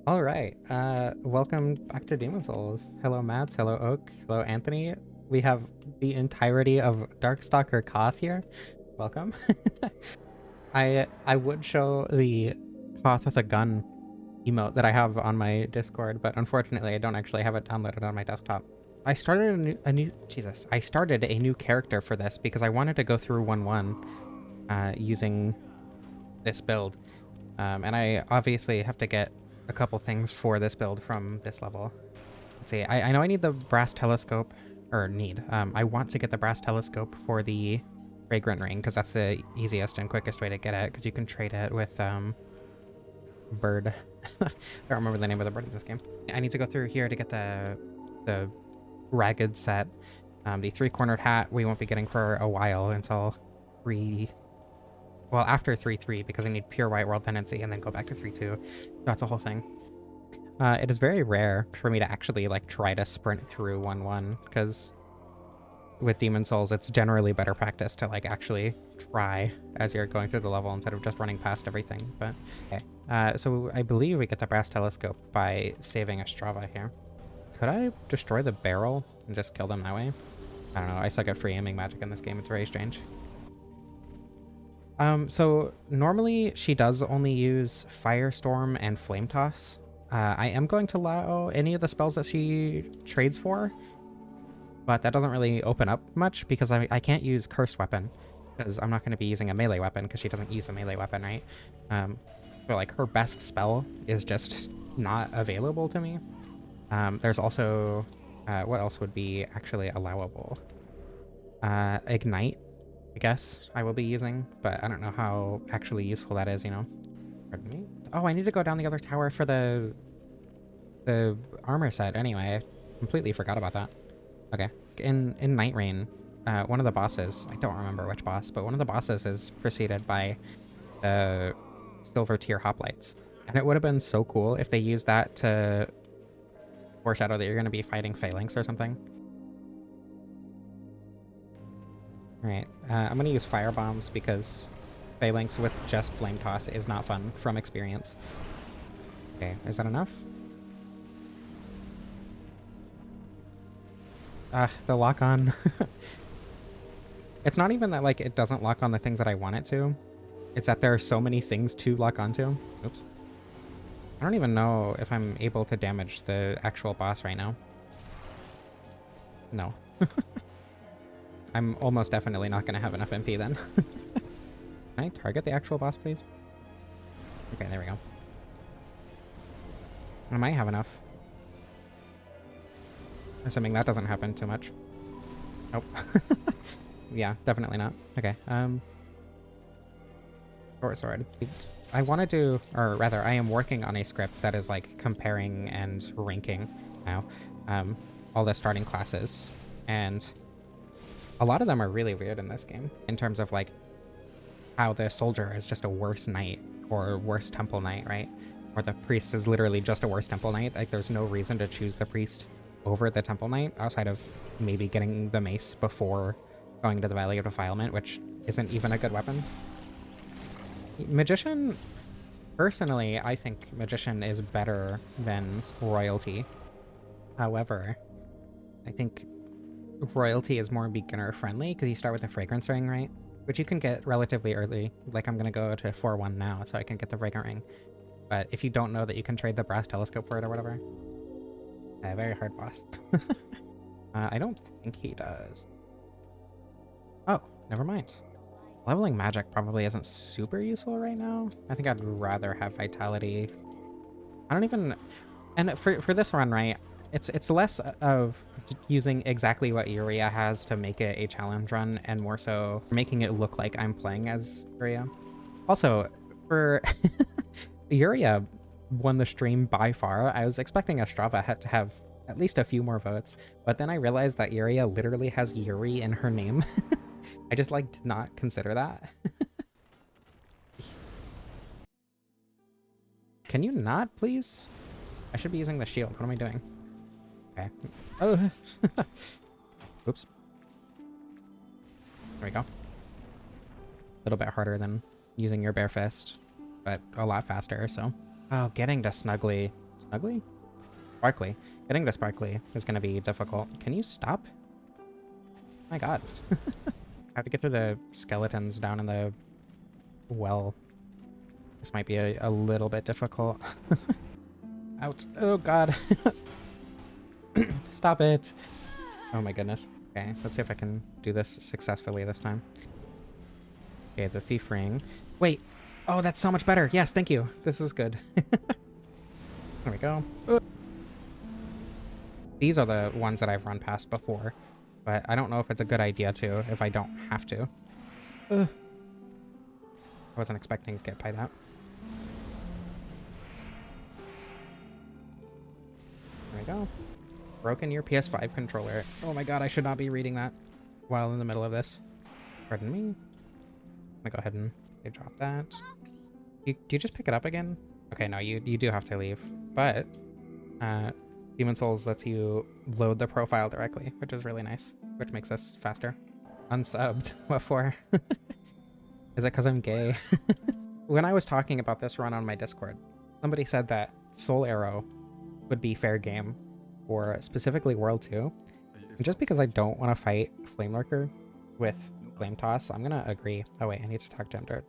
All right. Welcome back to Demon Souls. Hello, Mads. Hello, Oak. Hello, Anthony. We have the entirety of Darkstalker Koth here. Welcome. I would show the Koth with a gun emote that I have on my Discord, but unfortunately, I don't actually have it downloaded on my desktop. I started I started a new character for this because I wanted to go through 1-1 using this build. And I obviously have to get a couple things for this build from this level. Let's see, I know I need the brass telescope, or I want to get the brass telescope for the fragrant ring, because that's the easiest and quickest way to get it, because you can trade it with, bird. I don't remember the name of the bird in this game. I need to go through here to get the ragged set. The three-cornered hat we won't be getting for a while until after 3-3, because I need pure white world tendency and then go back to 3-2. That's a whole thing. It is very rare for me to actually like try to sprint through 1-1, because with Demon Souls, it's generally better practice to like actually try as you're going through the level instead of just running past everything. But okay. So I believe we get the brass telescope by saving a Strava here. Could I destroy the barrel and just kill them that way? I don't know. I suck at free aiming magic in this game. It's very strange. So normally she does only use Firestorm and Flame Toss. I am going to allow any of the spells that she trades for, but that doesn't really open up much because I can't use Cursed Weapon, because I'm not going to be using a melee weapon because she doesn't use a melee weapon, right? So like her best spell is just not available to me. There's also, what else would be actually allowable? Ignite, I guess I will be using, but I don't know how actually useful that is, you know? Pardon me? Oh, I need to go down the other tower for the armor set anyway. I completely forgot about that. Okay. In Night Rain, one of the bosses, I don't remember which boss, but one of the bosses is preceded by the silver tier hoplites. And it would have been so cool if they used that to foreshadow that you're going to be fighting Phalanx or something. Alright, I'm going to use fire bombs because Phalanx with just Flame Toss is not fun from experience. Okay, is that enough? The lock-on. It's not even that, like, it doesn't lock on the things that I want it to. It's that there are so many things to lock onto. Oops. I don't even know if I'm able to damage the actual boss right now. No. I'm almost definitely not going to have enough MP then. Can I target the actual boss, please? Okay, there we go. I might have enough. Assuming that doesn't happen too much. Nope. Yeah, definitely not. Okay, short sword. I want to do, or rather, I am working on a script that is like comparing and ranking now all the starting classes, and a lot of them are really weird in this game in terms of like how the soldier is just a worse knight or worse temple knight, right? Or the priest is literally just a worse temple knight. Like there's no reason to choose the priest over the temple knight outside of maybe getting the mace before going to the Valley of Defilement, which isn't even a good weapon. Magician, personally, I think Magician is better than Royalty. However, I think Royalty is more beginner friendly because you start with the Fragrance Ring, right? Which you can get relatively early. Like I'm going to go to 4-1 now so I can get the Fragrant Ring. But if you don't know that you can trade the brass telescope for it or whatever, very hard boss. I don't think he does. Oh, never mind. Leveling magic probably isn't super useful right now. I think I'd rather have vitality. I don't even... And for this run, right, it's less of using exactly what Yuria has to make it a challenge run, and more so making it look like I'm playing as Yuria. Also, for Yuria won the stream by far. I was expecting Ostrava to have at least a few more votes, but then I realized that Yuria literally has Yuri in her name. I just like did not consider that. Can you not, please? I should be using the shield. What am I doing? Okay. Oh. Oops. There we go. A little bit harder than using your bare fist, but a lot faster, so. Oh, getting to Snuggly Ugly? Sparkly. Getting to Sparkly is going to be difficult. Can you stop? My god. I have to get through the skeletons down in the well. This might be a little bit difficult. Out. Oh god. Stop it. Oh my goodness. Okay, let's see if I can do this successfully this time. Okay, the thief ring. Wait. Oh, that's so much better. Yes, thank you. This is good. There we go. These are the ones that I've run past before, but I don't know if it's a good idea to if I don't have to. I wasn't expecting to get by that. There we go. Broken your PS5 controller. Oh my god, I should not be reading that while in the middle of this. Pardon me. I'm gonna go ahead and drop that. Do you just pick it up again? Okay, no, you do have to leave. But Demon Souls lets you load the profile directly, which is really nice, which makes us faster. Unsubbed. What for? Is it because I'm gay? When I was talking about this run on my Discord, somebody said that Soul Arrow would be fair game for specifically World 2. And just because I don't want to fight Flame Lurker with Flame Toss, I'm gonna agree. Oh wait, I need to talk to him to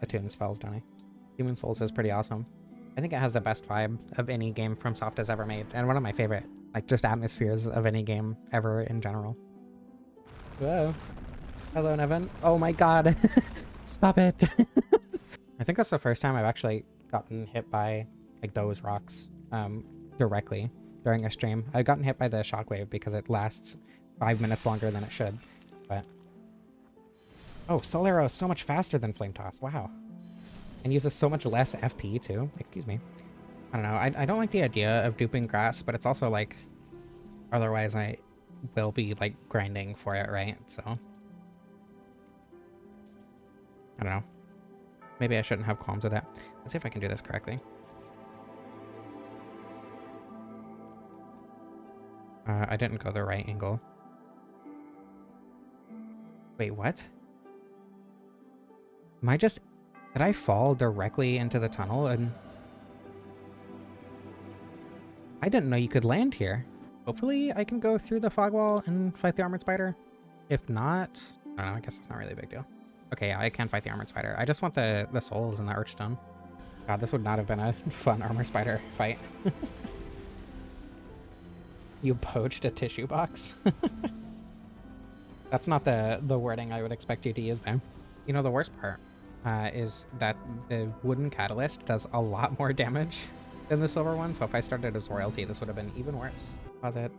attune spells, don't I? Demon Souls is pretty awesome. I think it has the best vibe of any game FromSoft has ever made, and one of my favorite, like, just atmospheres of any game ever in general. Whoa. Hello, Nevin. Oh my god. Stop it. I think that's the first time I've actually gotten hit by, like, those rocks directly during a stream. I've gotten hit by the shockwave because it lasts 5 minutes longer than it should, but... Oh, Soul Arrow is so much faster than Flame Toss. Wow. And uses so much less FP too. Excuse me. I don't know. I don't like the idea of duping grass, but it's also like, otherwise I will be like grinding for it, right? So I don't know. Maybe I shouldn't have qualms with that. Let's see if I can do this correctly. I didn't go the right angle. Wait, what? Am I just... Did I fall directly into the tunnel and... I didn't know you could land here. Hopefully I can go through the fog wall and fight the armored spider. If not... I don't know, I guess it's not really a big deal. Okay, yeah, I can fight the armored spider. I just want the souls and the archstone. God, this would not have been a fun armor spider fight. You poached a tissue box? That's not the wording I would expect you to use there. You know, the worst part is that the wooden catalyst does a lot more damage than the silver one, so if I started as royalty, this would have been even worse. Pause it.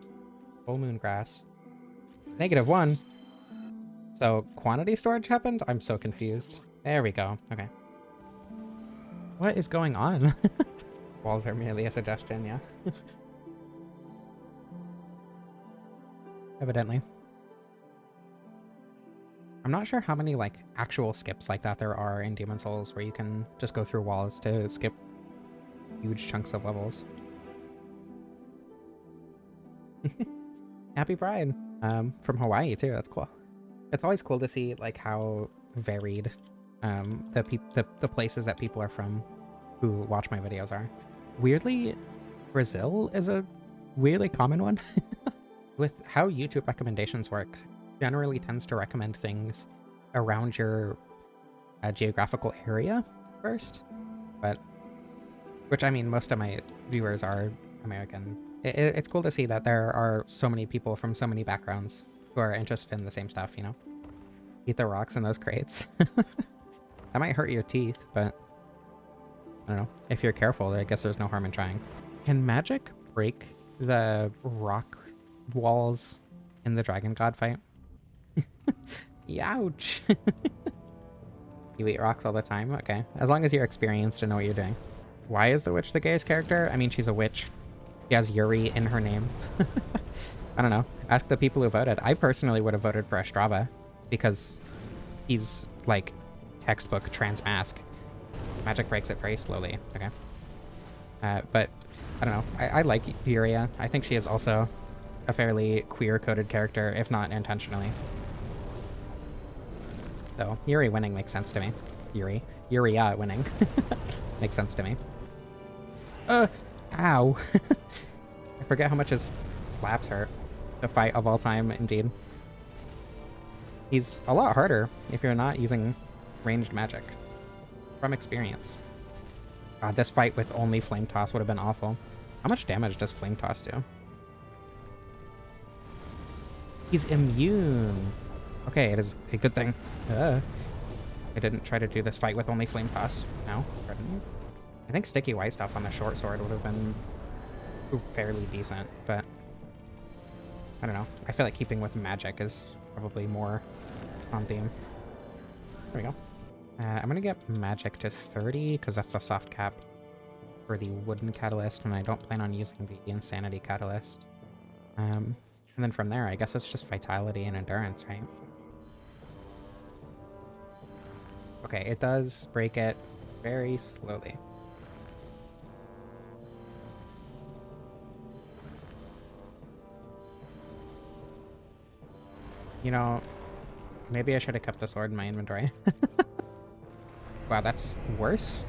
Full moon grass. -1. So quantity storage happened? I'm so confused. There we go. Okay. What is going on? Walls are merely a suggestion, yeah. Evidently. I'm not sure how many, like, actual skips like that there are in Demon Souls where you can just go through walls to skip huge chunks of levels. Happy Pride! From Hawaii, too. That's cool. It's always cool to see, like, how varied the places that people are from who watch my videos are. Weirdly, Brazil is a weirdly common one. With how YouTube recommendations work, generally tends to recommend things around your geographical area first, but which, I mean, most of my viewers are American. It's cool to see that there are so many people from so many backgrounds who are interested in the same stuff, you know? Eat the rocks in those crates. That might hurt your teeth, but I don't know. If you're careful, I guess there's no harm in trying. Can magic break the rock walls in the Dragon God fight? Youch. You eat rocks all the time? Okay. As long as you're experienced and know what you're doing. Why is the witch the gayest character? I mean, she's a witch. She has Yuri in her name. I don't know. Ask the people who voted. I personally would have voted for Estrava because he's like textbook trans mask. Magic breaks it very slowly. Okay. But I don't know. I like Yuria. I think she is also a fairly queer-coded character, if not intentionally. So, Yuri winning makes sense to me. Yuria winning makes sense to me. Ow. I forget how much his slaps hurt. The fight of all time, indeed. He's a lot harder if you're not using ranged magic. From experience. God, this fight with only Flame Toss would have been awful. How much damage does Flame Toss do? He's immune. Okay, it is a good thing. I didn't try to do this fight with only Flame Toss. No, pardon me. I think Sticky White Stuff on the short sword would have been fairly decent, but I don't know. I feel like keeping with magic is probably more on theme. There we go. I'm gonna get magic to 30 because that's the soft cap for the wooden catalyst, and I don't plan on using the insanity catalyst. And then from there, I guess it's just vitality and endurance, right? Okay, it does break it very slowly. You know, maybe I should have kept the sword in my inventory. Wow, that's worse?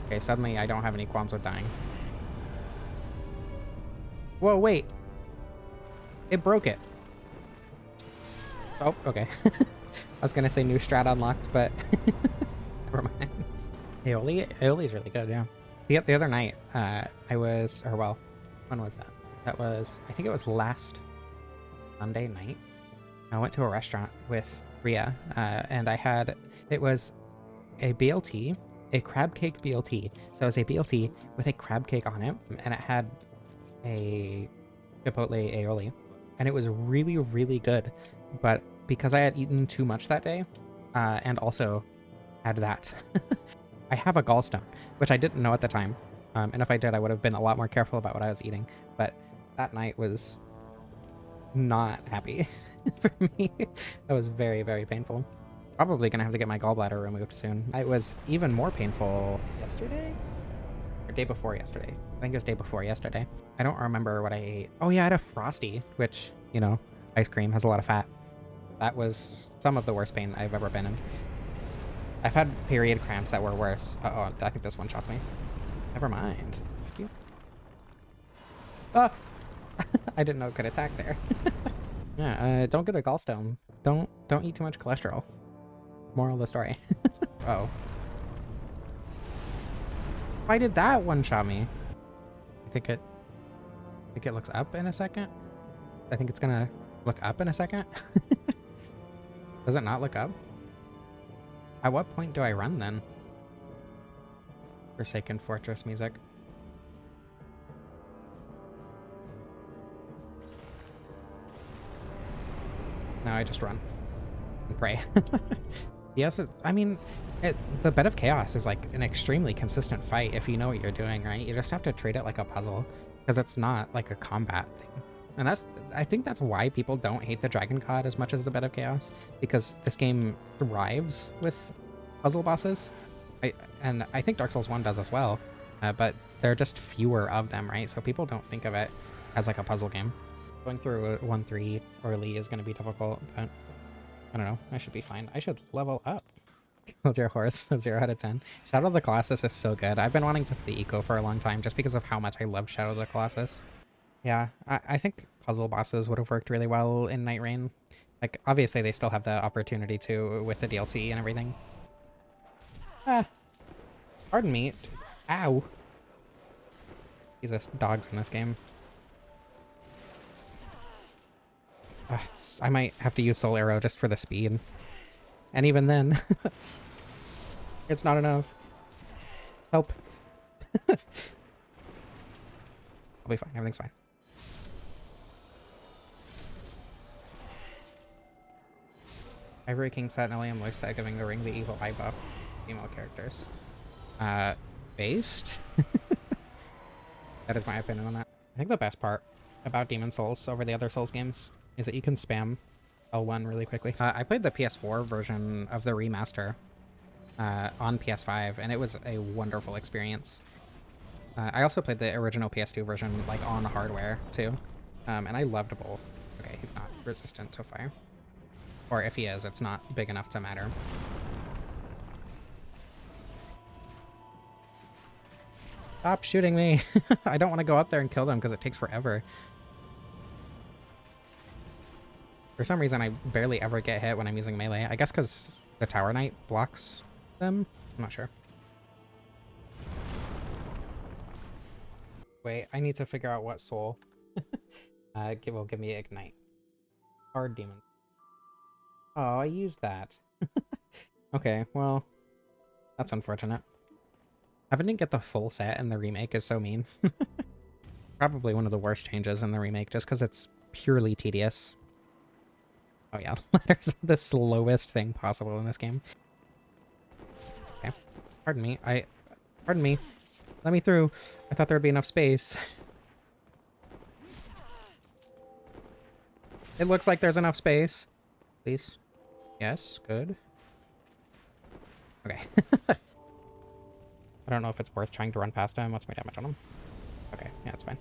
Okay, suddenly I don't have any qualms with dying. Whoa, wait. It broke it. Oh, okay. I was gonna say new strat unlocked, but never mind. Aioli's really good, yeah. The other night, I was, or well, when was that? That was, I think it was last Sunday night. I went to a restaurant with Ria, and I had, it was a BLT, a crab cake BLT. So it was a BLT with a crab cake on it, and it had a chipotle aioli, and it was really, really good. But because I had eaten too much that day, and also had that, I have a gallstone, which I didn't know at the time. And if I did, I would have been a lot more careful about what I was eating. But that night was not happy for me. That was very, very painful. Probably gonna have to get my gallbladder removed soon. It was even more painful yesterday? Or day before yesterday. I think it was day before yesterday. I don't remember what I ate. Oh yeah, I had a Frosty, which, you know, ice cream has a lot of fat. That was some of the worst pain I've ever been in. I've had period cramps that were worse. Uh-oh, I think this one shots me. Never mind. Thank you. Ah! I didn't know it could attack there. Yeah, don't get a gallstone. Don't eat too much cholesterol. Moral of the story. Oh. Why did that one shot me? I think it looks up in a second. I think it's gonna look up in a second. Does it not look up? At what point do I run then? Forsaken Fortress music. No, I just run and pray. Yes, I mean, the Bed of Chaos is like an extremely consistent fight if you know what you're doing, right? You just have to treat it like a puzzle because it's not like a combat thing. And I think that's why people don't hate the Dragon God as much as the Bed of Chaos, because this game thrives with puzzle bosses. And I think Dark Souls 1 does as well, but there are just fewer of them, right? So people don't think of it as like a puzzle game. Going through 1-3 early is going to be difficult, but I don't know. I should be fine. I should level up. Killed your horse. 0 out of 10. Shadow of the Colossus is so good. I've been wanting to play Eco for a long time just because of how much I love Shadow of the Colossus. Yeah, I think puzzle bosses would have worked really well in Night Rain. Like, obviously they still have the opportunity to with the DLC and everything. Ah. Pardon me. Ow. Jesus, dogs in this game. I might have to use Soul Arrow just for the speed. And even then, it's not enough. Help. I'll be fine. Everything's fine. Ivory King set Nellium Loisa giving the ring the evil eye buff. Female characters. Based? That is my opinion on that. I think the best part about Demon Souls over the other Souls games is that you can spam L1 really quickly. I played the PS4 version of the remaster on PS5, and it was a wonderful experience. I also played the original PS2 version like on hardware too, and I loved both. Okay, he's not resistant to fire. Or if he is, it's not big enough to matter. Stop shooting me. I don't want to go up there and kill them because it takes forever. For some reason, I barely ever get hit when I'm using melee. I guess because the Tower Knight blocks them? I'm not sure. Wait, I need to figure out what soul will give me Ignite. Hard Demon. Oh, I used that. Okay, well, that's unfortunate. Having to get the full set in the remake is so mean. Probably one of the worst changes in the remake, just because it's purely tedious. Oh yeah, letters are the slowest thing possible in this game. Okay, pardon me. Pardon me. Let me through. I thought there would be enough space. It looks like there's enough space. Please. Yes, good. Okay. I don't know if it's worth trying to run past him. What's my damage on him? Okay, yeah, it's fine.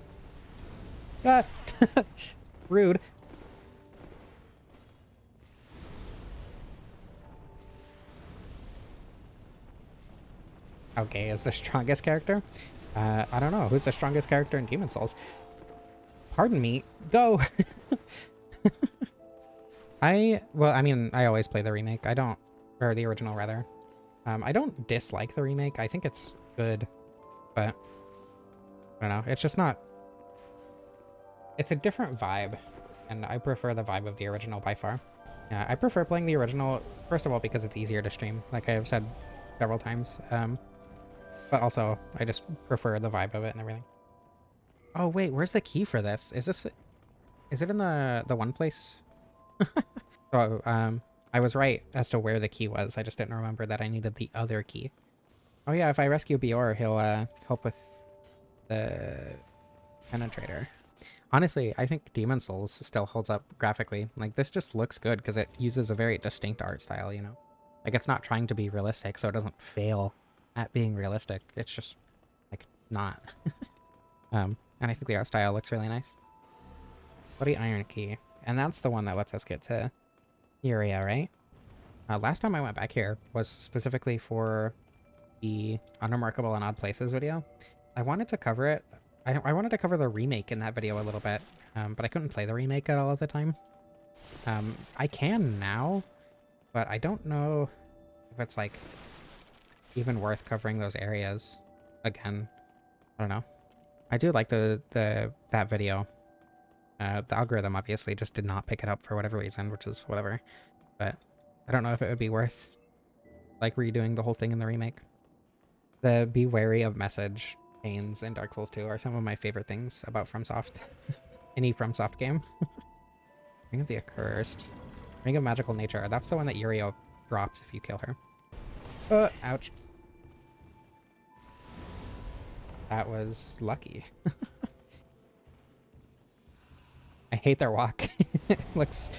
Ah! Rude. How Gay is the strongest character? I don't know. Who's the strongest character in Demon Souls? Pardon me. Go! Well, I mean, I always play the remake. I don't, or the original rather. I don't dislike the remake. I think it's good, but I don't know. It's just not, it's a different vibe, and I prefer the vibe of the original by far. Yeah, I prefer playing the original, first of all, because it's easier to stream, like I have said several times. But also, I just prefer the vibe of it and everything. Oh wait, where's the key for this? Is it in the one place? So, I was right as to where the key was. I just didn't remember that I needed the other key. Oh yeah, if I rescue Bior, he'll help with the penetrator. Honestly, I think Demon Souls still holds up graphically. Like, this just looks good because it uses a very distinct art style, you know? Like, it's not trying to be realistic, so it doesn't fail at being realistic. It's just, like, not. And I think the art style looks really nice. Bloody Iron Key. And that's the one that lets us get to area, right? Last time I went back here was specifically for the Unremarkable and Odd Places video. I wanted to cover it. I wanted to cover the remake in that video a little bit, but I couldn't play the remake at all at the time. I can now, but I don't know if it's like even worth covering those areas again. I don't know. I do like that video. The algorithm obviously just did not pick it up for whatever reason, which is whatever. But I don't know if it would be worth like redoing the whole thing in the remake. The be wary of message chains in Dark Souls 2 are some of my favorite things about FromSoft. Any FromSoft game. Ring of the Accursed. Ring of Magical Nature. That's the one that Yurio drops if you kill her. Ouch. That was lucky. I hate their walk. It looks...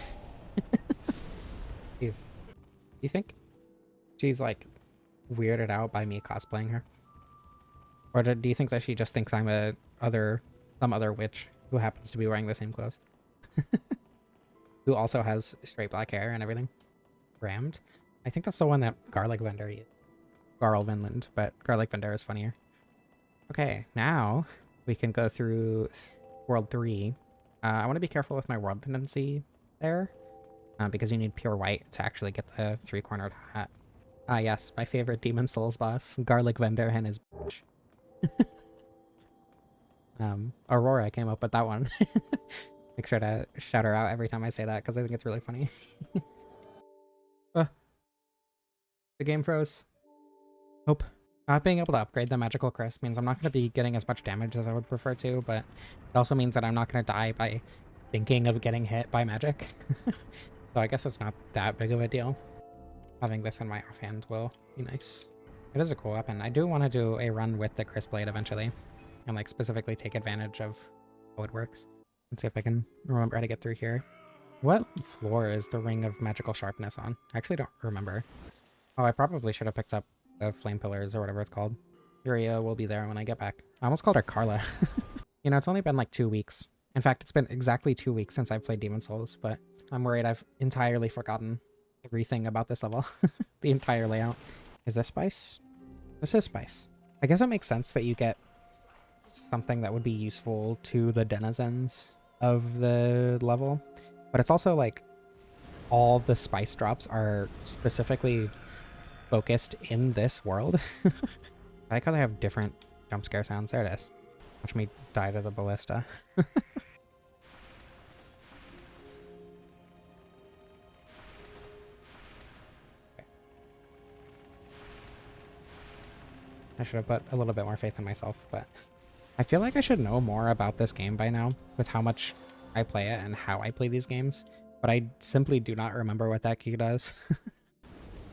Jeez. Do you think she's like weirded out by me cosplaying her? Or do you think that she just thinks I'm some other witch who happens to be wearing the same clothes? Who also has straight black hair and everything? Rammed? I think that's the one that Garlic Vendor used. Garl Vinland, but Garlic Vendor is funnier. Okay, now we can go through World 3. I want to be careful with my world tendency there, because you need pure white to actually get the three-cornered hat. Ah yes, my favorite Demon Souls boss, Garlic Vendor and his bitch. Aurora came up with that one. Make sure to shout her out every time I say that, because I think it's really funny. The game froze. Nope. Not being able to upgrade the magical crest means I'm not going to be getting as much damage as I would prefer to, but it also means that I'm not going to die by thinking of getting hit by magic. So I guess it's not that big of a deal. Having this in my offhand will be nice. It is a cool weapon. I do want to do a run with the Crisp Blade eventually, and like specifically take advantage of how it works. Let's see if I can remember how to get through here. What floor is the Ring of Magical Sharpness on? I actually don't remember. Oh, I probably should have picked up the Flame Pillars or whatever it's called. Furia will be there when I get back. I almost called her Carla. You know, it's only been like 2 weeks. In fact, it's been exactly 2 weeks since I've played Demon Souls, but I'm worried I've entirely forgotten everything about this level. The entire layout. Is this spice? This is spice. I guess it makes sense that you get something that would be useful to the denizens of the level. But it's also like all the spice drops are specifically focused in this world. I like how they have different jump scare sounds. There it is. Watch me die to the ballista. I should have put a little bit more faith in myself, but I feel like I should know more about this game by now with how much I play it and how I play these games, but I simply do not remember what that key does.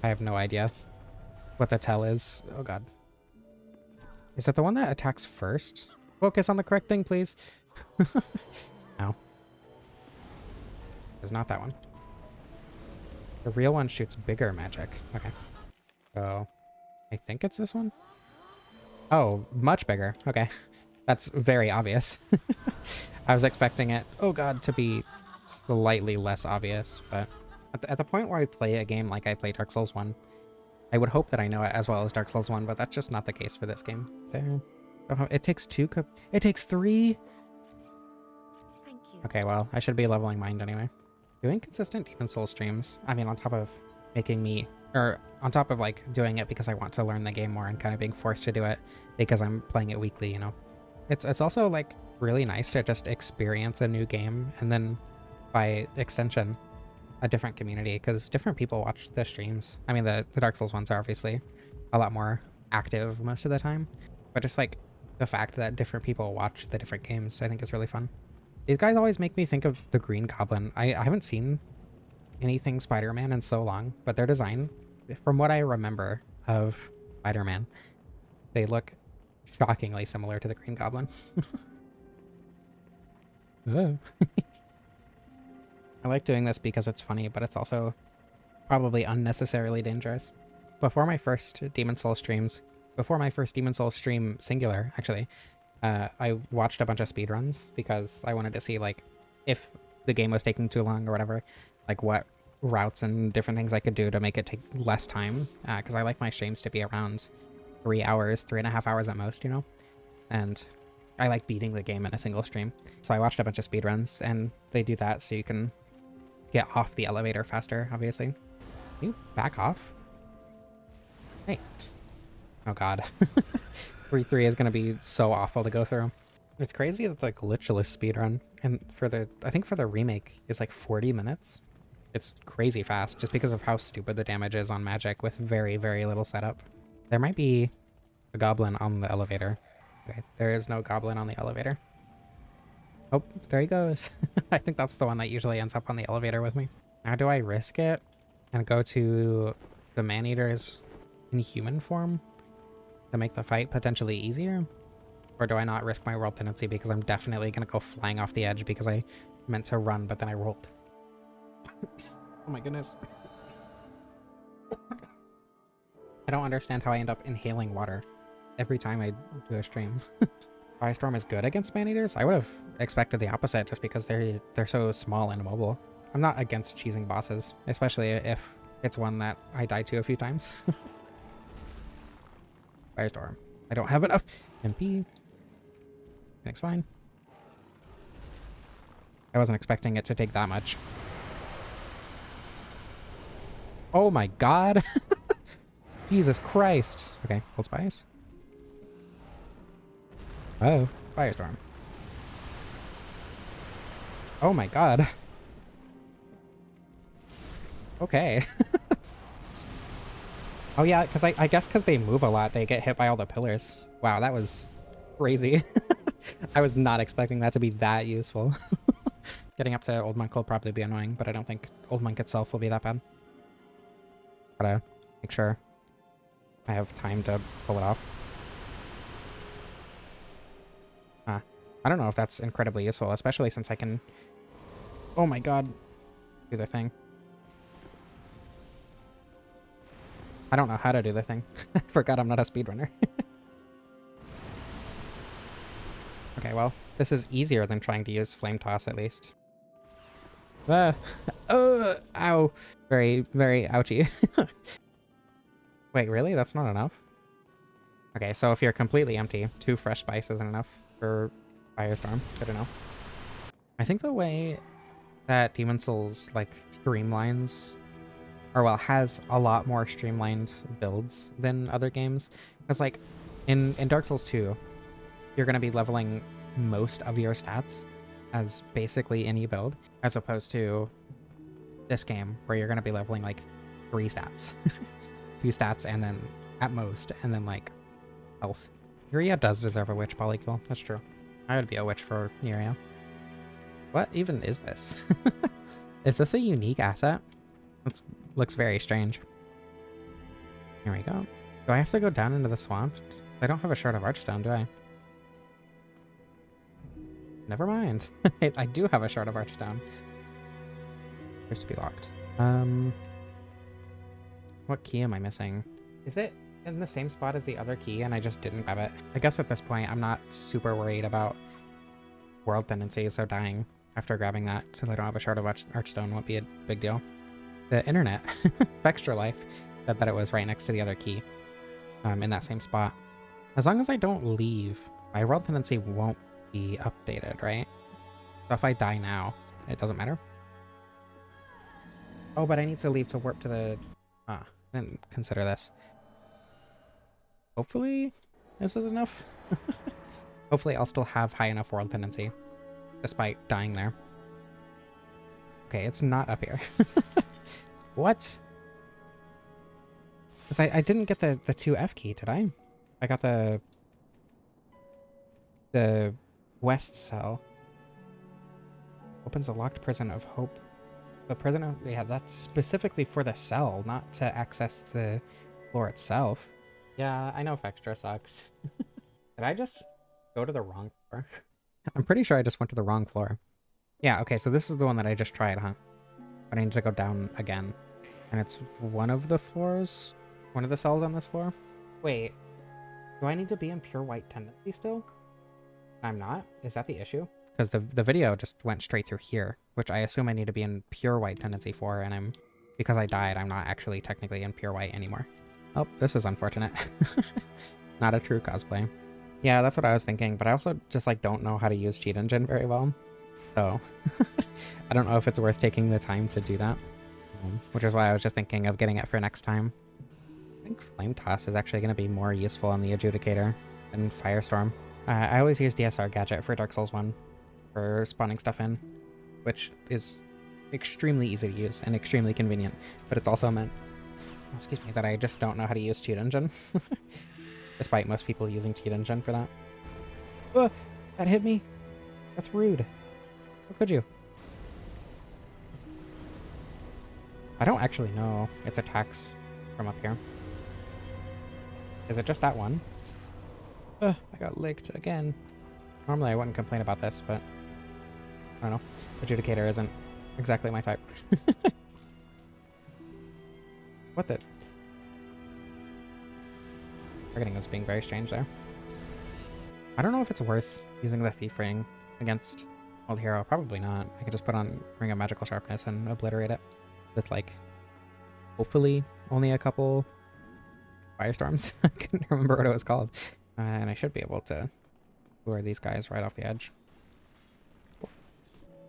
I have no idea what the tell is. Oh god. Is it the one that attacks first? Focus on the correct thing, please. No. It's not that one. The real one shoots bigger magic. Okay. So, I think it's this one? Oh, much bigger. Okay. That's very obvious. I was expecting it, oh god, to be slightly less obvious, but at the point where I play a game like I play Dark Souls 1, I would hope that I know it as well as Dark Souls 1, but that's just not the case for this game. There. It takes 2 it takes 3? Thank you. Okay, well, I should be leveling mind anyway. Doing consistent Demon Souls streams, I mean, on top of making me, or on top of like doing it because I want to learn the game more and kind of being forced to do it because I'm playing it weekly, you know. It's also like really nice to just experience a new game and then by extension a different community, because different people watch the streams. I mean, the Dark Souls ones are obviously a lot more active most of the time, but just like the fact that different people watch the different games I think is really fun. These guys always make me think of the Green Goblin. I haven't seen anything Spider-Man in so long, but their design, from what I remember of Spider-Man, they look shockingly similar to the Green Goblin. Oh. I like doing this because it's funny, but it's also probably unnecessarily dangerous. Before my first Demon Souls stream singular, actually, I watched a bunch of speedruns because I wanted to see like if the game was taking too long or whatever, like what routes and different things I could do to make it take less time, because I like my streams to be around 3 hours, 3.5 hours at most, you know? And I like beating the game in a single stream. So I watched a bunch of speedruns, and they do that so you can get off the elevator faster, obviously. Can you back off? Hey. Oh god. 3-3 is going to be so awful to go through. It's crazy that the glitchless speedrun, and I think for the remake, is like 40 minutes. It's crazy fast, just because of how stupid the damage is on magic with very, very little setup. There might be a goblin on the elevator. Okay, there is no goblin on the elevator. Oh, there he goes. I think that's the one that usually ends up on the elevator with me. Now do I risk it and go to the Maneater's in human form to make the fight potentially easier? Or do I not risk my world tendency because I'm definitely going to go flying off the edge because I meant to run but then I rolled? Oh my goodness. I don't understand how I end up inhaling water every time I do a stream. Firestorm is good against Maneaters? I would have expected the opposite just because they're so small and mobile. I'm not against cheesing bosses, especially if it's one that I died to a few times. Firestorm. I don't have enough MP. It's fine. I wasn't expecting it to take that much. Oh my god! Jesus Christ! Okay, hold spice. Oh, Firestorm. Oh my god. Okay. Oh yeah, because I guess because they move a lot, they get hit by all the pillars. Wow, that was crazy. I was not expecting that to be that useful. Getting up to Old Monk will probably be annoying, but I don't think Old Monk itself will be that bad. Gotta make sure I have time to pull it off. I don't know if that's incredibly useful, especially since I can... Oh my god. Do the thing. I don't know how to do the thing. I forgot I'm not a speedrunner. Okay, well, this is easier than trying to use Flame Toss, at least. Ow. Very, very ouchy. Wait, really? That's not enough? Okay, so if you're completely empty, 2 fresh spice isn't enough for Firestorm. Good to know. I think the way that Demon Souls, like, streamlines, or well, has a lot more streamlined builds than other games. Because, like, in Dark Souls 2, you're going to be leveling most of your stats as basically any build, as opposed to this game, where you're going to be leveling, like, 3 stats. 2 stats, and then, at most, and then, like, health. Yuria does deserve a witch polykill. That's true. I would be a witch for Yuria. What even is this? Is this a unique asset? It looks very strange. Here we go. Do I have to go down into the swamp? I don't have a Shard of Archstone, do I? Never mind. I do have a Shard of Archstone. Appears to be locked. What key am I missing? Is it in the same spot as the other key and I just didn't grab it? I guess at this point I'm not super worried about world tendency, so dying after grabbing that since I don't have a Shard of Archstone won't be a big deal. The internet, Extra Life, said that it was right next to the other key, in that same spot. As long as I don't leave, my world tendency won't be updated, right? So if I die now, it doesn't matter. Oh, but I need to leave to warp to the... I didn't consider this. Hopefully this is enough. Hopefully I'll still have high enough world tendency, despite dying there. Okay, it's not up here. What? Because I didn't get the 2F key, did I? I got the west cell. Opens a locked prison of hope. The prison of... Yeah, that's specifically for the cell, not to access the floor itself. Yeah, I know Fextra sucks. Did I just go to the wrong floor? I'm pretty sure I just went to the wrong floor. Yeah, okay, so this is the one that I just tried, huh? But I need to go down again. And it's one of the floors? One of the cells on this floor? Wait, do I need to be in pure white tendency still? I'm not? Is that the issue? Because the video just went straight through here, which I assume I need to be in pure white tendency for, and because I died, I'm not actually technically in pure white anymore. Oh, this is unfortunate. Not a true cosplay. Yeah, that's what I was thinking, but I also just, like, don't know how to use Cheat Engine very well. So, I don't know if it's worth taking the time to do that. Which is why I was just thinking of getting it for next time. I think Flame Toss is actually going to be more useful on the Adjudicator than Firestorm. I always use DSR Gadget for Dark Souls 1 for spawning stuff in, which is extremely easy to use and extremely convenient, but it's also meant, excuse me, that I just don't know how to use Cheat Engine, despite most people using Cheat Engine for that. Oh, that hit me. That's rude. How could you? I don't actually know its attacks from up here. Is it just that one? I got licked again. Normally I wouldn't complain about this, but I don't know. Adjudicator isn't exactly my type. What the? Targeting was being very strange there. I don't know if it's worth using the Thief Ring against Old Hero. Probably not. I could just put on Ring of Magical Sharpness and obliterate it with, like, hopefully only a couple Firestorms. I couldn't remember what it was called. And I should be able to lure these guys right off the edge.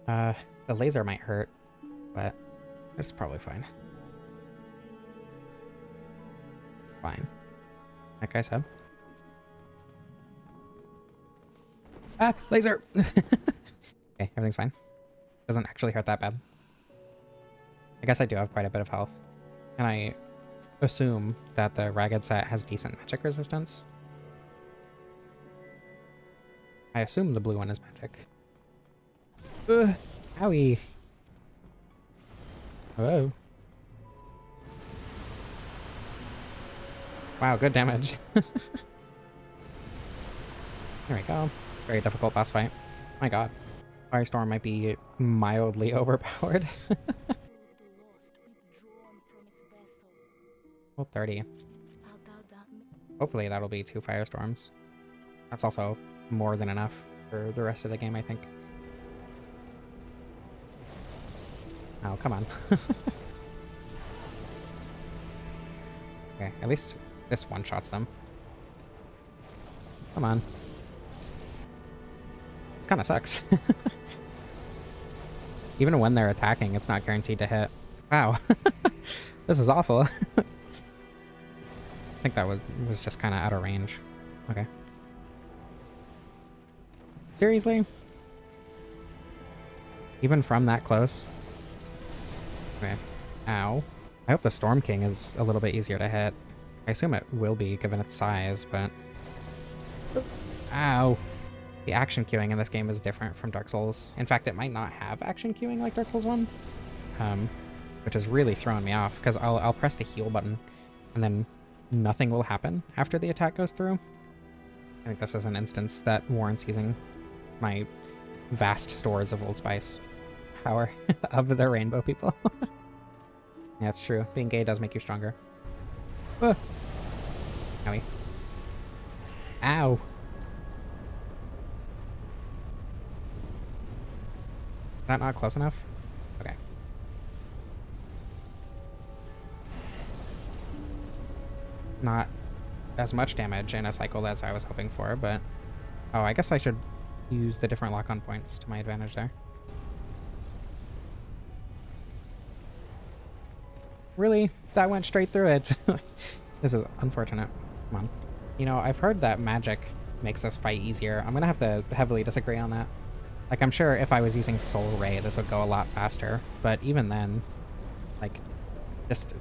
The laser might hurt, but it's probably fine. Fine. That guy said. Ah, laser! Okay, everything's fine. Doesn't actually hurt that bad. I guess I do have quite a bit of health. And I assume that the Ragged set has decent magic resistance. I assume the blue one is magic. Ugh, owie. Hello. Wow, good damage. There we go. Very difficult boss fight. My god. Firestorm might be mildly overpowered. Well, 30. Hopefully that'll be 2 Firestorms. That's also more than enough for the rest of the game, I think. Oh, come on. Okay, at least this one-shots them. Come on. This kind of sucks. Even when they're attacking, it's not guaranteed to hit. Wow. This is awful. I think that was just kind of out of range. Okay. Seriously? Even from that close? Okay. Ow. I hope the Storm King is a little bit easier to hit. I assume it will be, given its size, but... Ow. The action queuing in this game is different from Dark Souls. In fact, it might not have action queuing like Dark Souls 1. Which is really throwing me off, because I'll press the heal button, and then nothing will happen after the attack goes through. I think this is an instance that warrants using my vast stores of Old Spice power of the rainbow people. Yeah, it's true. Being gay does make you stronger. Ah. Owie. Ow. Is that not close enough? Okay. Not as much damage in a cycle as I was hoping for, but... Oh, I guess I should use the different lock-on points to my advantage there. Really? That went straight through it. This is unfortunate. Come on. You know, I've heard that magic makes this fight easier. I'm gonna have to heavily disagree on that. Like, I'm sure if I was using Soul Ray, this would go a lot faster. But even then, like, just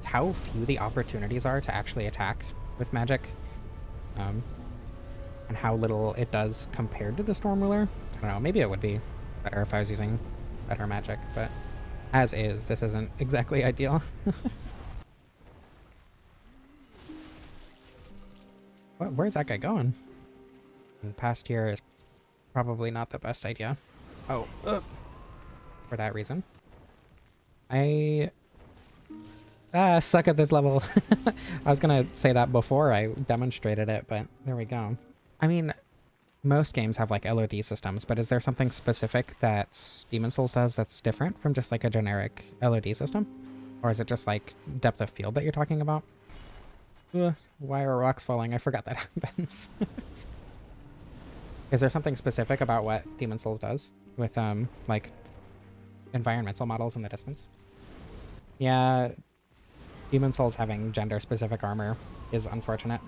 how few the opportunities are to actually attack with magic, and how little it does compared to the Storm Ruler. I don't know, maybe it would be better if I was using better magic, but as is, this isn't exactly ideal. Where's that guy going? And past here is probably not the best idea. Oh, for that reason. I suck at this level. I was gonna say that before I demonstrated it, but there we go. I mean, most games have like LOD systems, but is there something specific that Demon Souls does that's different from just like a generic LOD system? Or is it just like depth of field that you're talking about? Why are rocks falling? I forgot that happens. Is there something specific about what Demon Souls does with like environmental models in the distance? Yeah, Demon Souls having gender-specific armor is unfortunate.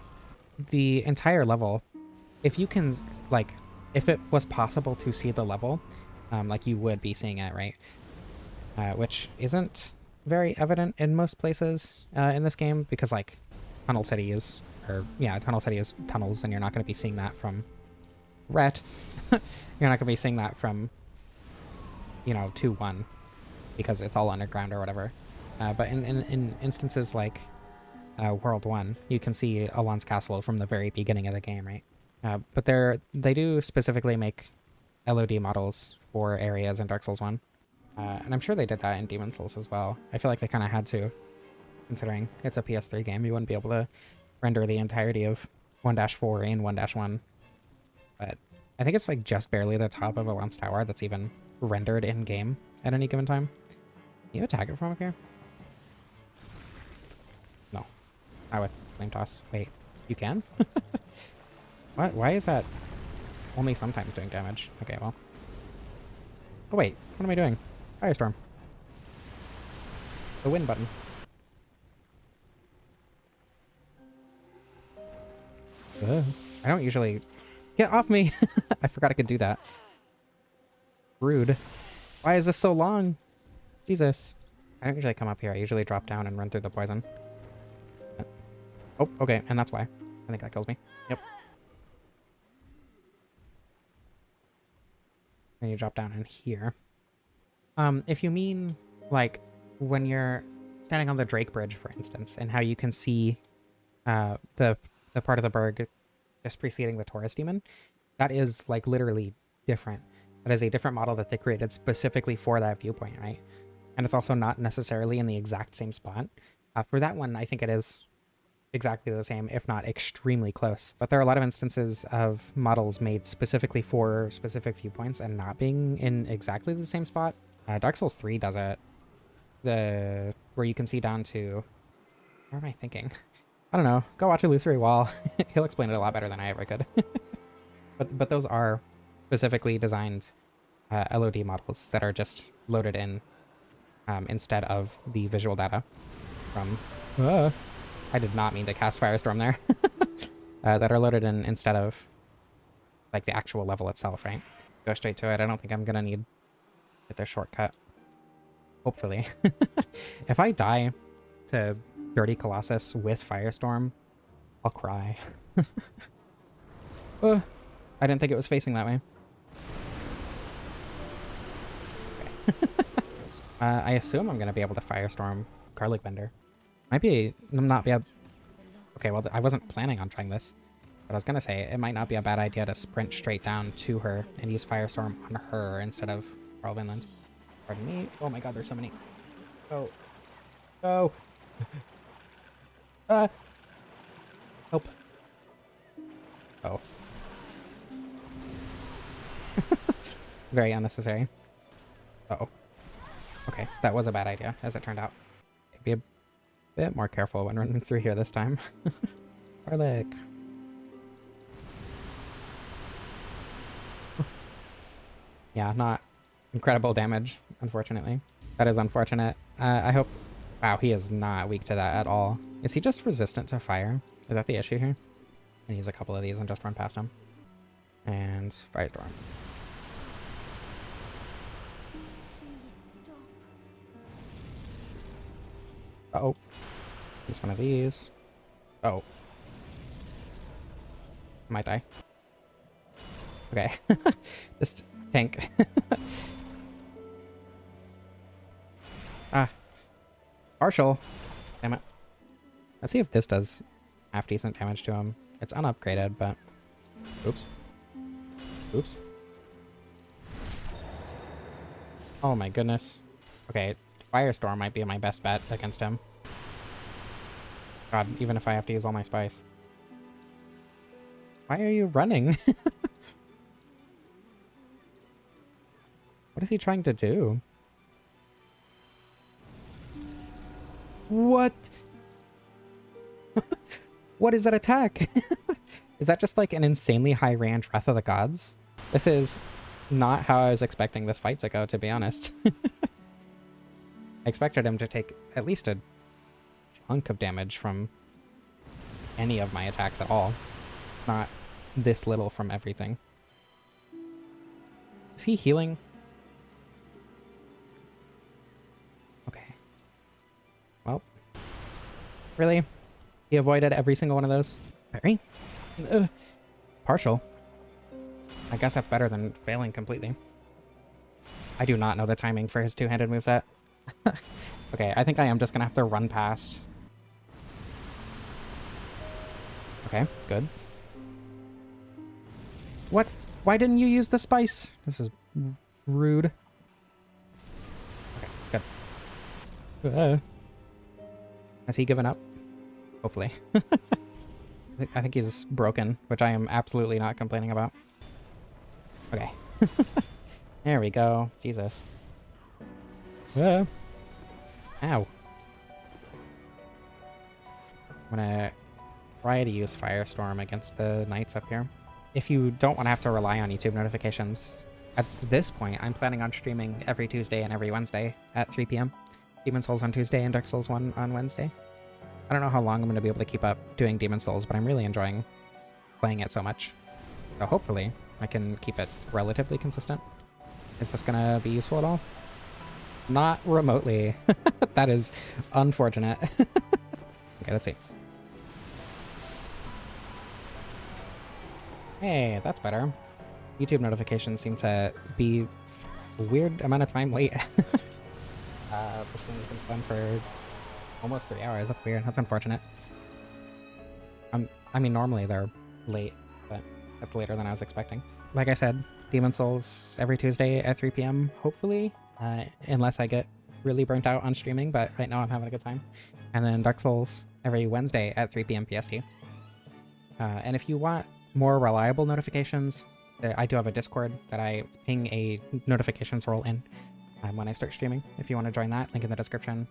The entire level, if you can, like, if it was possible to see the level, like you would be seeing it, right? Which isn't very evident in most places in this game, because, like, Tunnel City is tunnels, and you're not going to be seeing that from Ret. You're not going to be seeing that from, you know, 2-1, because it's all underground or whatever. But in instances like World 1, you can see Alon's Castle from the very beginning of the game, right? But they do specifically make LOD models for areas in Dark Souls 1. And I'm sure they did that in Demon Souls as well. I feel like they kind of had to, considering it's a PS3 game. You wouldn't be able to render the entirety of 1-4 in 1-1. But I think it's like just barely the top of Alon's Tower that's even rendered in-game at any given time. Can you attack it from up here? No. Not with Flame Toss. Wait, you can? What? Why is that only sometimes doing damage? Okay, well. Oh wait, what am I doing? Firestorm. The win button. I don't usually... Get off me! I forgot I could do that. Rude. Why is this so long? Jesus. I don't usually come up here. I usually drop down and run through the poison. Oh, okay, and that's why. I think that kills me. Yep. And you drop down in here. If you mean, like, when you're standing on the Drake Bridge, for instance, and how you can see the part of the berg just preceding the Taurus Demon, that is, like, literally different. That is a different model that they created specifically for that viewpoint, right? And it's also not necessarily in the exact same spot. For that one, I think it is exactly the same, if not extremely close. But there are a lot of instances of models made specifically for specific viewpoints and not being in exactly the same spot. Dark Souls 3 does it. Where you can see down to... Where am I thinking? I don't know. Go watch Illusory Wall. He'll explain it a lot better than I ever could. But those are specifically designed LOD models that are just loaded in instead of the visual data from... I did not mean to cast Firestorm there. That are loaded in instead of like the actual level itself, right? Go straight to it. I don't think I'm gonna need get their shortcut. Hopefully. If I die to Dirty Colossus with Firestorm, I'll cry. I didn't think it was facing that way. Okay. I assume I'm going to be able to Firestorm Garlic Bender. Might be not be a... Okay, well, I wasn't planning on trying this. But I was going to say, it might not be a bad idea to sprint straight down to her and use Firestorm on her instead of Carl Vinland. Pardon me. Oh my god, there's so many. Go. Go. Help. Oh. Very unnecessary. Uh-oh. Okay, that was a bad idea, as it turned out. Be a bit more careful when running through here this time. Garlic. Yeah, not incredible damage, unfortunately. That is unfortunate. I hope... Wow, he is not weak to that at all. Is he just resistant to fire? Is that the issue here? And use a couple of these and just run past him. And Firestorm. Uh-oh. Use one of these. Oh. Might die. Okay. Just tank. Partial. Damn it. Let's see if this does half decent damage to him. It's unupgraded, but... Oops. Oops. Oh my goodness. Okay, Firestorm might be my best bet against him. God, even if I have to use all my spice. Why are you running? What is he trying to do? What? What is that attack? Is that just like an insanely high range Wrath of the Gods? This is not how I was expecting this fight to go, to be honest. I expected him to take at least a chunk of damage from any of my attacks at all. Not this little from everything. Is he healing? Okay. Well. Really? He avoided every single one of those? Parry? Partial. I guess that's better than failing completely. I do not know the timing for his two-handed moveset. Okay, I think I am just gonna have to run past. Okay, good. What? Why didn't you use the spice? This is rude. Okay, good. Has he given up? Hopefully. I think he's broken, which I am absolutely not complaining about. Okay. There we go. Jesus. Ow. I'm gonna try to use Firestorm against the knights up here. If you don't want to have to rely on YouTube notifications, at this point, I'm planning on streaming every Tuesday and every Wednesday at 3 p.m. Demon Souls on Tuesday and Dark Souls 1 on Wednesday. I don't know how long I'm going to be able to keep up doing Demon Souls, but I'm really enjoying playing it so much. So hopefully I can keep it relatively consistent. Is this going to be useful at all? Not remotely. That is unfortunate. Okay, let's see. Hey, that's better. YouTube notifications seem to be a weird amount of time late. This thing has been fun for almost 3 hours. That's weird. That's unfortunate. I mean, normally they're late, but that's later than I was expecting. Like I said, Demon Souls every Tuesday at 3 p.m. hopefully, unless I get really burnt out on streaming, but right now I'm having a good time. And then Dark Souls every Wednesday at 3 p.m. PST. And if you want more reliable notifications, I do have a Discord that I ping a notifications roll in when I start streaming. If you want to join that, link in the description.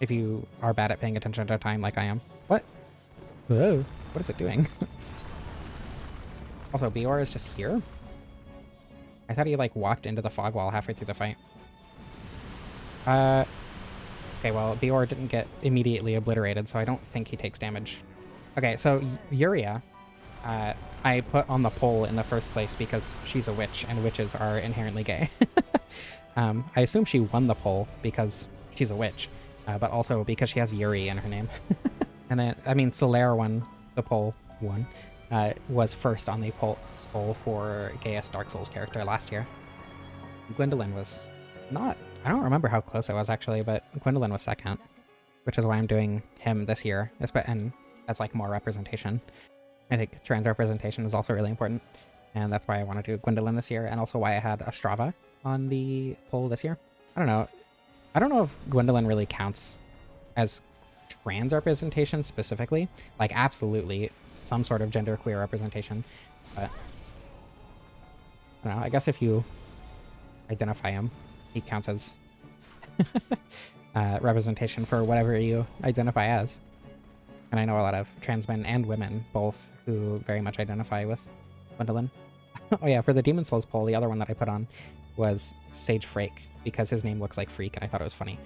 If you are bad at paying attention to time like I am. What? Whoa, what is it doing? Also, Bior is just here? I thought he, like, walked into the fog wall halfway through the fight. Okay, well, Bior didn't get immediately obliterated, so I don't think he takes damage. Okay, so Yuria, I put on the pole in the first place because she's a witch, and witches are inherently gay. I assume she won the poll because she's a witch, but also because she has Yuri in her name. And then, I mean, Solaire won the poll, was first on the poll for Gayest Dark Souls character last year. Gwendolyn was not, I don't remember how close it was actually, but Gwendolyn was second, which is why I'm doing him this year, and that's like more representation. I think trans representation is also really important, and that's why I want to do Gwendolyn this year, and also why I had Ostrava on the poll this year. I don't know. I don't know if Gwendolyn really counts as trans representation specifically. Like, absolutely some sort of genderqueer representation, but I don't know. I guess if you identify him, he counts as representation for whatever you identify as. And I know a lot of trans men and women, both, who very much identify with Gwendolyn. Oh yeah, for the Demon Souls poll, the other one that I put on was Sage Frake, because his name looks like Freak, and I thought it was funny.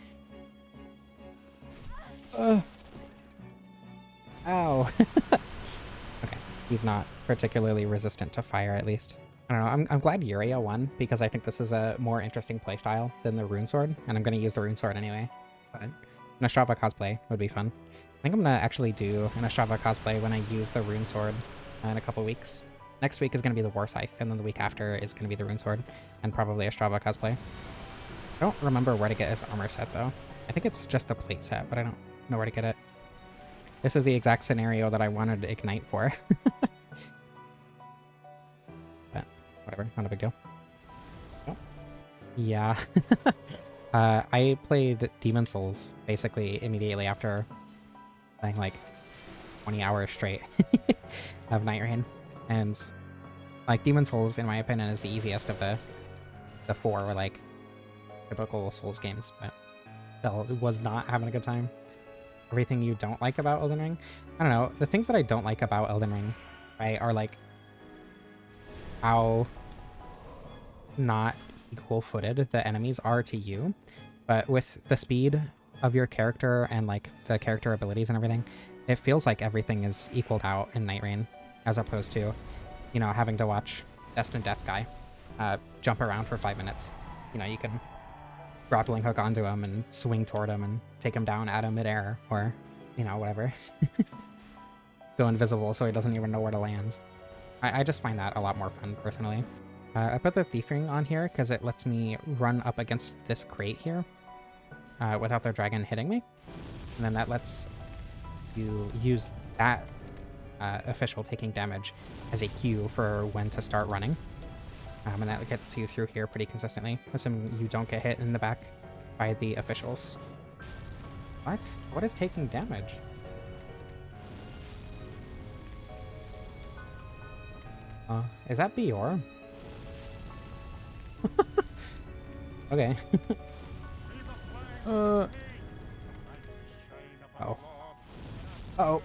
Ow. Okay, he's not particularly resistant to fire, at least. I don't know, I'm glad Yuria won, because I think this is a more interesting playstyle than the Rune Sword, and I'm going to use the Rune Sword anyway. But an Ostrava cosplay would be fun. I think I'm going to actually do an Ostrava cosplay when I use the Rune Sword in a couple weeks. Next week is going to be the War Scythe, and then the week after is going to be the Rune Sword, and probably Ostrava cosplay. I don't remember where to get his armor set, though. I think it's just a plate set, but I don't know where to get it. This is the exact scenario that I wanted Ignite for. But whatever, not a big deal. Oh. Yeah. I played Demon Souls basically immediately after playing like 20 hours straight of Night Rain. And like Demon Souls, in my opinion, is the easiest of the four, like typical Souls games, but still was not having a good time. Everything you don't like about Elden Ring, I don't know, the things that I don't like about Elden Ring, right, are like how not equal-footed the enemies are to you, but with the speed of your character and like the character abilities and everything, it feels like everything is equaled out in Night Rain, as opposed to, you know, having to watch Destined Death guy jump around for 5 minutes. You know, you can grappling hook onto him and swing toward him and take him down at him midair, or, you know, whatever. Go invisible so he doesn't even know where to land. I just find that a lot more fun, personally. I put the Thief Ring on here because it lets me run up against this crate here without their dragon hitting me. And then that lets you use that official taking damage as a cue for when to start running. And that gets you through here pretty consistently, assuming you don't get hit in the back by the officials. What? What is taking damage? Is that Bior? Okay. Oh. Uh-oh.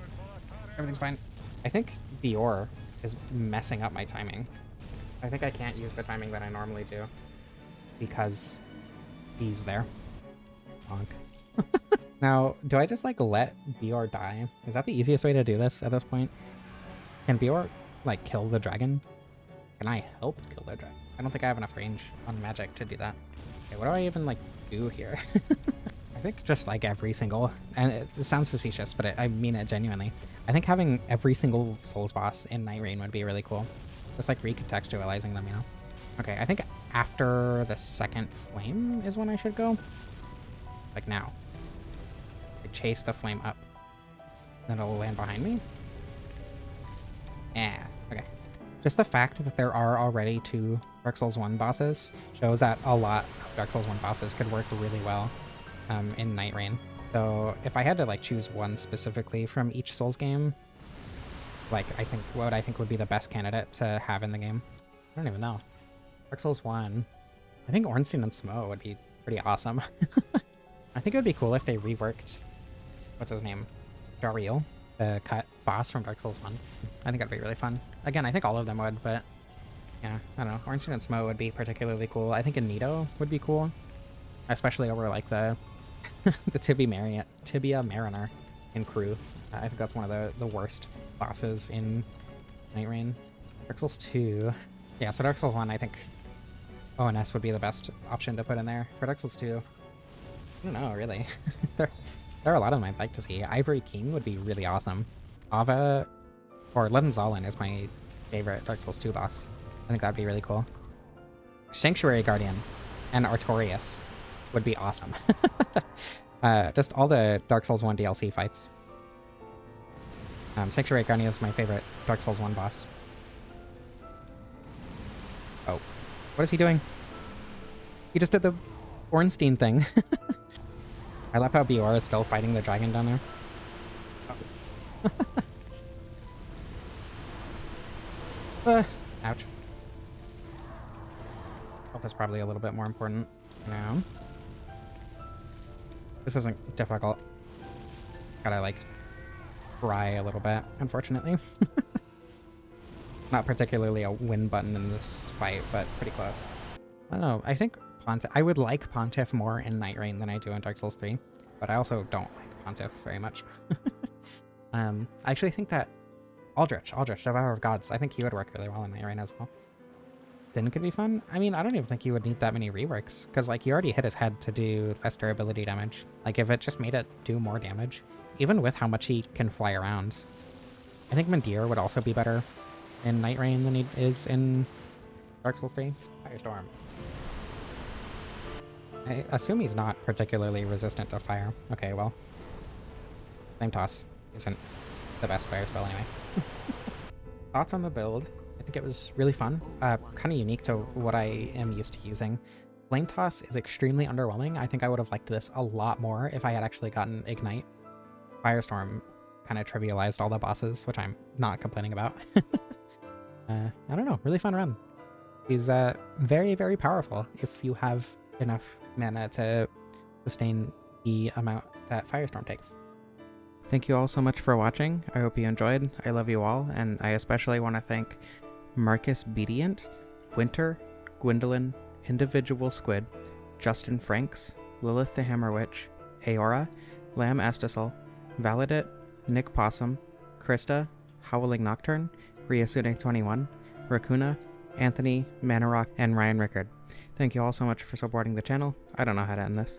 Everything's fine. I think Bior is messing up my timing. I think I can't use the timing that I normally do because he's there. Bonk. Now, do I just like let Bior die? Is that the easiest way to do this at this point? Can Bior like kill the dragon? Can I help kill the dragon? I don't think I have enough range on magic to do that. Okay, what do I even like do here? I think just like every single, and it sounds facetious, but I mean it genuinely. I think having every single Souls boss in Night Rain would be really cool. Just like recontextualizing them, you know? Okay, I think after the second flame is when I should go. Like now. I chase the flame up. Then it'll land behind me. Yeah, okay. Just the fact that there are already 2 Dark Souls 1 bosses shows that a lot of Dark Souls 1 bosses could work really well in Night Rain. So if I had to like choose one specifically from each Souls game, like I think what I think would be the best candidate to have in the game, I don't even know. Dark Souls 1. I think Ornstein and Smo would be pretty awesome. I think it would be cool if they reworked, what's his name? Dariel, the cut boss from Dark Souls 1. I think that'd be really fun. Again, I think all of them would, but yeah, I don't know. Ornstein and Smo would be particularly cool. I think Anito would be cool, especially over like the the Tibia Mariner in Crew. I think that's one of the worst bosses in Night Rain. Dark Souls 2. Yeah, so Dark Souls 1, I think ONS would be the best option to put in there. For Dark Souls 2, I don't know, really. there are a lot of them I'd like to see. Ivory King would be really awesome. Ava or Levenzalin is my favorite Dark Souls 2 boss. I think that'd be really cool. Sanctuary Guardian and Artorias would be awesome. Just all the Dark Souls 1 DLC fights. Sanctuary Guardian is my favorite Dark Souls 1 boss. Oh, what is he doing? He just did the Ornstein thing. I love how Biora is still fighting the dragon down there. Oh. Ouch. Health is probably a little bit more important now. This isn't difficult. Just gotta, like, try a little bit, unfortunately. Not particularly a win button in this fight, but pretty close. I don't know, I think I would like Pontiff more in Night Rain than I do in Dark Souls 3, but I also don't like Pontiff very much. I actually think that Aldrich, Devourer of Gods, I think he would work really well in Night Rain as well. Sin could be fun. I mean, I don't even think you would need that many reworks, because, like, you already hit his head to do less durability damage. Like, if it just made it do more damage, even with how much he can fly around. I think Maneater would also be better in Night Rain than he is in Dark Souls 3. Firestorm. I assume he's not particularly resistant to fire. Okay, well. Flame Toss isn't the best fire spell anyway. Thoughts on the build? I think it was really fun. Kind of unique to what I am used to using. Flame Toss is extremely underwhelming. I think I would have liked this a lot more if I had actually gotten Ignite. Firestorm kind of trivialized all the bosses, which I'm not complaining about. I don't know, really fun run. He's very, very powerful if you have enough mana to sustain the amount that Firestorm takes. Thank you all so much for watching. I hope you enjoyed. I love you all, and I especially want to thank Marcus Bedient, Winter, Gwendolyn, Individual Squid, Justin Franks, Lilith the Hammer Witch, Aora, Lamb Estisol, Validate, Nick Possum, Krista, Howling Nocturne, Ryasune21, Rakuna, Anthony, Manarok, and Ryan Rickard. Thank you all so much for supporting the channel. I don't know how to end this.